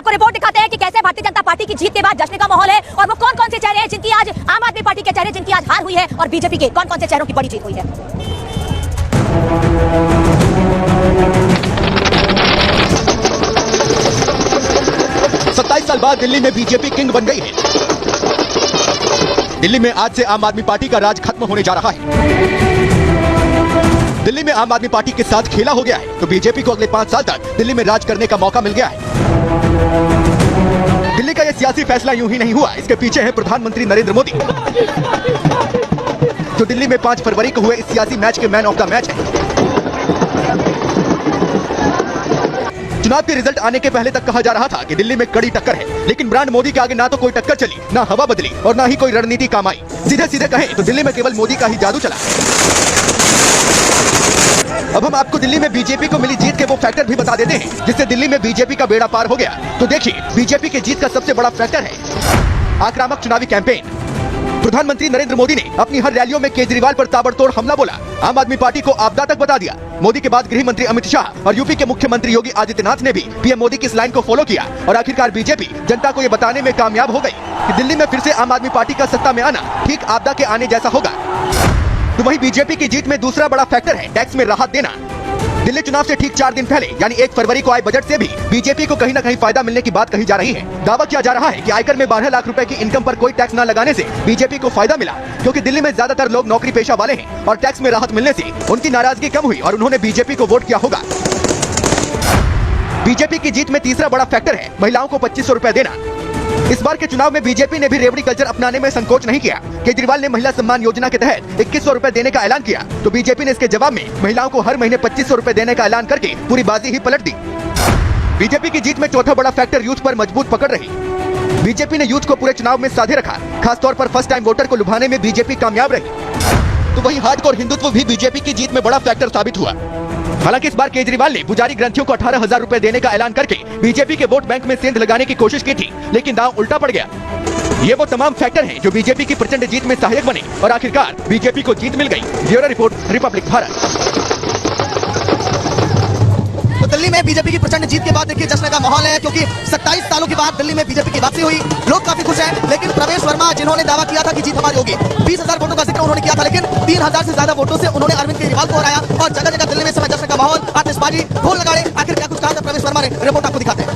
आपको रिपोर्ट दिखाते हैं कि कैसे भारतीय जनता पार्टी की जीत के बाद जश्न का माहौल है और वो कौन कौन से चेहरे हैं जिनकी आज आम आदमी पार्टी के चेहरे जिनकी आज हार हुई है और बीजेपी के कौन कौन से चेहरों की बड़ी जीत हुई है। 27 साल बाद दिल्ली में बीजेपी किंग बन गई है। दिल्ली में आज से आम आदमी पार्टी का राज खत्म होने जा रहा है। दिल्ली में आम आदमी पार्टी के साथ खेला हो गया है तो बीजेपी को अगले 5 साल तक दिल्ली में राज करने का मौका मिल गया है। दिल्ली का यह सियासी फैसला यूं ही नहीं हुआ, इसके पीछे है प्रधानमंत्री नरेंद्र मोदी, जो दिल्ली में 5 फरवरी को हुए इस सियासी मैच के मैन ऑफ द मैच है। चुनाव के रिजल्ट आने के पहले तक कहा जा रहा था कि दिल्ली में कड़ी टक्कर है, लेकिन ब्रांड मोदी के आगे ना तो कोई टक्कर चली, ना हवा बदली और ना ही कोई रणनीति काम आई। सीधे सीधे कहें तो दिल्ली में केवल मोदी का ही जादू चला। अब हम आपको दिल्ली में बीजेपी को मिली जीत के वो फैक्टर भी बता देते हैं जिससे दिल्ली में बीजेपी का बेड़ा पार हो गया। तो देखिए, बीजेपी की जीत का सबसे बड़ा फैक्टर है आक्रामक चुनावी कैंपेन। प्रधानमंत्री नरेंद्र मोदी ने अपनी हर रैलियों में केजरीवाल पर ताबड़तोड़ हमला बोला, आम आदमी पार्टी को आपदा तक बता दिया। मोदी के बाद गृह मंत्री अमित शाह और यूपी के मुख्यमंत्री योगी आदित्यनाथ ने भी पीएम मोदी की इस लाइन को फॉलो किया और आखिरकार बीजेपी जनता को ये बताने में कामयाब हो गई कि दिल्ली में फिर से आम आदमी पार्टी का सत्ता में आना ठीक आपदा के आने जैसा होगा। तो वहीं बीजेपी की जीत में दूसरा बड़ा फैक्टर है टैक्स में राहत देना। दिल्ली चुनाव से ठीक 4 दिन पहले यानी 1 फरवरी को आए बजट से भी बीजेपी को कहीं न कहीं फायदा मिलने की बात कही जा रही है। दावा किया जा रहा है कि आयकर में 12 लाख रुपए की इनकम पर कोई टैक्स न लगाने से बीजेपी को फायदा मिला, क्योंकि दिल्ली में ज्यादातर लोग नौकरी पेशा वाले हैं और टैक्स में राहत मिलने से उनकी नाराजगी कम हुई और उन्होंने बीजेपी को वोट किया होगा। बीजेपी की जीत में तीसरा बड़ा फैक्टर है महिलाओं को 2500 रुपए देना। इस बार के चुनाव में बीजेपी ने भी रेवड़ी कल्चर अपनाने में संकोच नहीं किया। केजरीवाल ने महिला सम्मान योजना के तहत 2100 रुपए देने का ऐलान किया तो बीजेपी ने इसके जवाब में महिलाओं को हर महीने 2500 रुपए देने का ऐलान करके पूरी बाजी ही पलट दी। बीजेपी की जीत में चौथा बड़ा फैक्टर यूथ पर मजबूत पकड़ रही। बीजेपी ने यूथ को पूरे चुनाव में साधे रखा, खासतौर पर फर्स्ट टाइम वोटर को लुभाने में बीजेपी कामयाब रही। तो वहीं हार्डकोर हिंदुत्व भी बीजेपी की जीत में बड़ा फैक्टर साबित हुआ। हालांकि इस बार केजरीवाल ने पुजारी ग्रंथियों को 18,000 रुपए देने का ऐलान करके बीजेपी के वोट बैंक में सेंध लगाने की कोशिश की थी, लेकिन दांव उल्टा पड़ गया। ये वो तमाम फैक्टर हैं जो बीजेपी की प्रचंड जीत में सहायक बने और आखिरकार बीजेपी को जीत मिल गई। Bureau report, Republic Bharat. तो दिल्ली में बीजेपी की प्रचंड जीत के बाद देखिए जश्न का माहौल है, क्योंकि 27 सालों के बाद दिल्ली में बीजेपी की वापसी हुई। लोग काफी खुश हैं, लेकिन प्रवेश वर्मा जिन्होंने दावा किया था कि जीत हमारी होगी, 20,000 वोटों का जिक्र उन्होंने किया था, लेकिन 3,000 से ज्यादा वोटों से उन्होंने अरविंद केजरीवाल को हराया और जगह जगह दिल्ली में समय जश्न का माहौल, आतिशबाजी, ढोल नगाड़े। आखिर क्या कुछ कहा था प्रवेश वर्मा ने, रिपोर्ट आपको दिखाते हैं।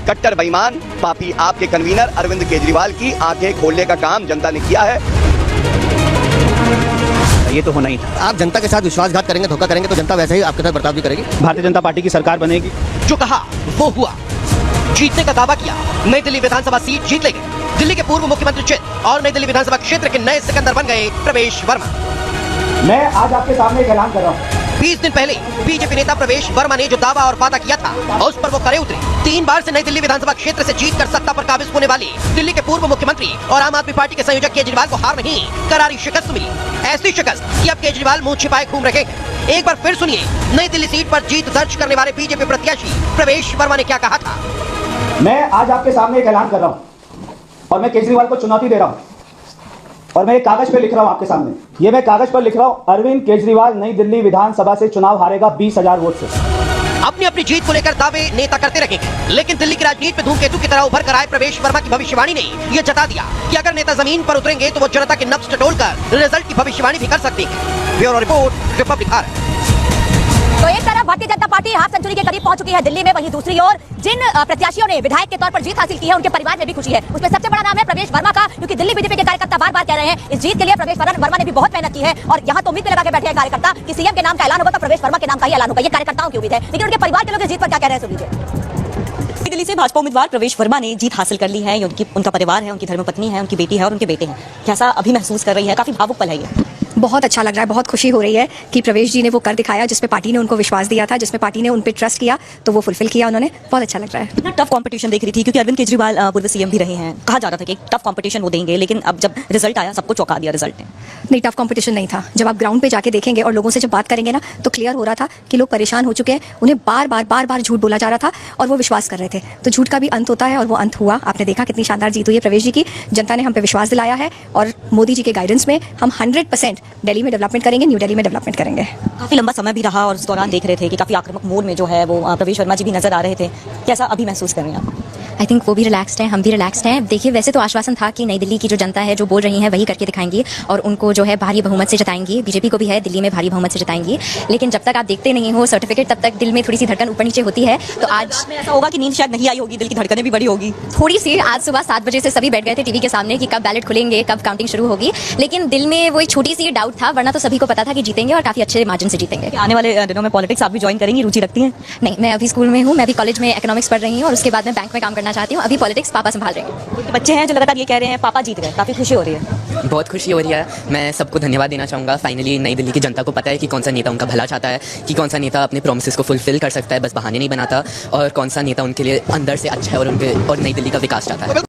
कट्टर बेईमान पापी आपके कन्वीनर अरविंद केजरीवाल की आंखें खोलने का काम जनता ने किया है। ये तो होना ही था। आप जनता के साथ विश्वासघात करेंगे, धोखा करेंगे तो जनता वैसे ही आपके साथ बर्ताव भी करेगी। भारतीय जनता पार्टी की सरकार बनेगी। जो कहा वो हुआ, जीतने का दावा किया, नई दिल्ली विधानसभा सीट जीत लेंगे। दिल्ली के पूर्व मुख्यमंत्री चित और नई दिल्ली विधानसभा क्षेत्र के नए सिकंदर बन गए प्रवेश वर्मा। मैं आज आपके सामने एक ऐलान कर रहा हूँ। 20 दिन पहले बीजेपी नेता प्रवेश वर्मा ने जो दावा और वादा किया था उस पर वो खरे उतरे। 3 बार से नई दिल्ली विधानसभा क्षेत्र से जीतकर सत्ता पर काबिज होने वाली दिल्ली के पूर्व मुख्यमंत्री और आम आदमी पार्टी के संयोजक केजरीवाल को हार नहीं, करारी शिकस्त मिली। ऐसी शिकस्त कि अब केजरीवाल मुंह छिपाए घूम रहे हैं। एक बार फिर सुनिए नई दिल्ली सीट पर जीत दर्ज करने वाले बीजेपी प्रत्याशी प्रवेश वर्मा ने क्या कहा था। मैं आज आपके सामने एक ऐलान कर रहा हूँ और मैं केजरीवाल को चुनौती दे रहा हूँ और मैं एक कागज पे लिख रहा हूं आपके सामने। ये मैं कागज पर लिख रहा हूं, अरविंद केजरीवाल नई दिल्ली विधानसभा से चुनाव हारेगा 20,000 वोट से। अपनी अपनी जीत को लेकर दावे नेता करते रहेंगे, लेकिन दिल्ली की राजनीति में धूमकेतु की तरह उभर कर आए प्रवेश वर्मा की भविष्यवाणी ने यह जता दिया कि अगर नेता जमीन पर उतरेंगे तो वो जनता के नब्ज टटोलकर रिजल्ट की भविष्यवाणी भी कर सकते हैं। Bureau report, Republic Bharat. तो एक तरफ Bharatiya Janata party half century के करीब पहुंच चुकी है दिल्ली में, वहीं दूसरी ओर जिन प्रत्याशियों ने विधायक के तौर पर जीत हासिल की है उनके परिवार में भी खुशी है। उसमें सबसे बड़ा नाम है प्रवेश वर्मा का, क्योंकि दिल्ली बीजेपी के कार्यकर्ता बार बार कह रहे हैं इस जीत के लिए प्रवेश वर्मा ने भी बहुत मेहनत की है और यहाँ तो उम्मीद लगा के बैठे हैं कार्यकर्ता कि सीएम के नाम का ऐलान होगा तो प्रवेश वर्मा के नाम का ही ऐलान होगा। ये कार्यकर्ताओं की उम्मीद है, लेकिन उनके परिवार के लोग इस जीत पर क्या कह रहे हैं सुन लीजिए। दिल्ली से भाजपा उम्मीदवार प्रवेश वर्मा ने जीत हासिल कर ली है। उनका परिवार है, उनकी धर्मपत्नी है, उनकी बेटी है और उनके बेटे हैं। कैसा अभी महसूस कर रही है? काफी भावुक पल है ये। बहुत अच्छा लग रहा है, बहुत खुशी हो रही है कि प्रवेश जी ने वो कर दिखाया जिसमें पार्टी ने उनको विश्वास दिया था, जिसमें पार्टी ने उन पे ट्रस्ट किया तो वो फुलफिल किया उन्होंने। बहुत अच्छा लग रहा है। इतना टफ कंपटीशन देख रही थी क्योंकि अरविंद केजरीवाल पूर्व सीएम भी रहे हैं। कहा जा रहा था कि टफ कंपटीशन वो देंगे, लेकिन अब जब रिजल्ट आया सबको चौंका दिया रिजल्ट ने। नहीं, टफ कंपटीशन नहीं था। जब आप ग्राउंड पे जाके देखेंगे और लोगों से जब बात करेंगे ना तो क्लियर हो रहा था कि लोग परेशान हो चुके हैं। उन्हें बार बार झूठ बोला जा रहा था और वो विश्वास कर रहे थे। तो झूठ का भी अंत होता है और वो अंत हुआ। आपने देखा कितनी शानदार जीत हुई है प्रवेश जी की। जनता ने हम पे विश्वास दिलाया है और मोदी जी के गाइडेंस में हम 100% दिल्ली में डेवलपमेंट करेंगे, न्यू दिल्ली में डेवलपमेंट करेंगे। काफी लंबा समय भी रहा और उस दौरान देख रहे थे कि काफी आक्रामक मोड में जो है वो प्रवेश वर्मा जी भी नजर आ रहे थे। कैसा अभी महसूस कर रहे हैं आप? आई थिंक वो भी रिलैक्स्ड हैं, हम भी रिलैक्स्ड हैं। देखिए, वैसे तो आश्वासन था कि नई दिल्ली की जो जनता है जो बोल रही है वही करके दिखाएंगी और उनको जो है भारी बहुमत से जिताएंगी। बीजेपी को भी है दिल्ली में भारी बहुमत से जिताएंगी, लेकिन जब तक आप देखते नहीं हो सर्टिफिकेट तब तक दिल में थोड़ी सी धड़कन ऊपर नीचे होती है। तो आज ऐसा होगा कि नींद शायद नहीं आई होगी, दिल की धड़कनें भी बड़ी होगी। थोड़ी सी, आज सुबह 7 बजे से सभी बैठ गए थे टीवी के सामने कि कब बैलेट खुलेंगे, कब काउंटिंग शुरू होगी, लेकिन दिल में वो एक छोटी सी डाउट था, वरना तो सभी को पता था कि जीतेंगे और काफी अच्छे मार्जिन से जीतेंगे। आने वाले दिनों में पॉलिटिक्स आप भी ज्वाइन करेंगी, रुचि रखती हैं? नहीं, मैं अभी स्कूल में हूँ, मैं अभी कॉलेज में इकोनॉमिक्स पढ़ रही हूँ और उसके बाद मैं बैंक में काम करना चाहती हूँ। अभी पॉलिटिक्स पापा संभाल रहे हैं। बच्चे हैं जो लगातार ये कह रहे हैं पापा जीत गए, काफी खुशी हो रही है। बहुत खुशी हो रही है। मैं सबको धन्यवाद देना चाहूँगा। फाइनली नई दिल्ली की जनता को पता है कि कौन सा नेता उनका भला चाहता है, कि कौन सा नेता अपने प्रोमिसेस को फुलफिल कर सकता है, बस बहाने नहीं बनाता, और कौन सा नेता उनके लिए अंदर से अच्छा है और नई दिल्ली का विकास चाहता है।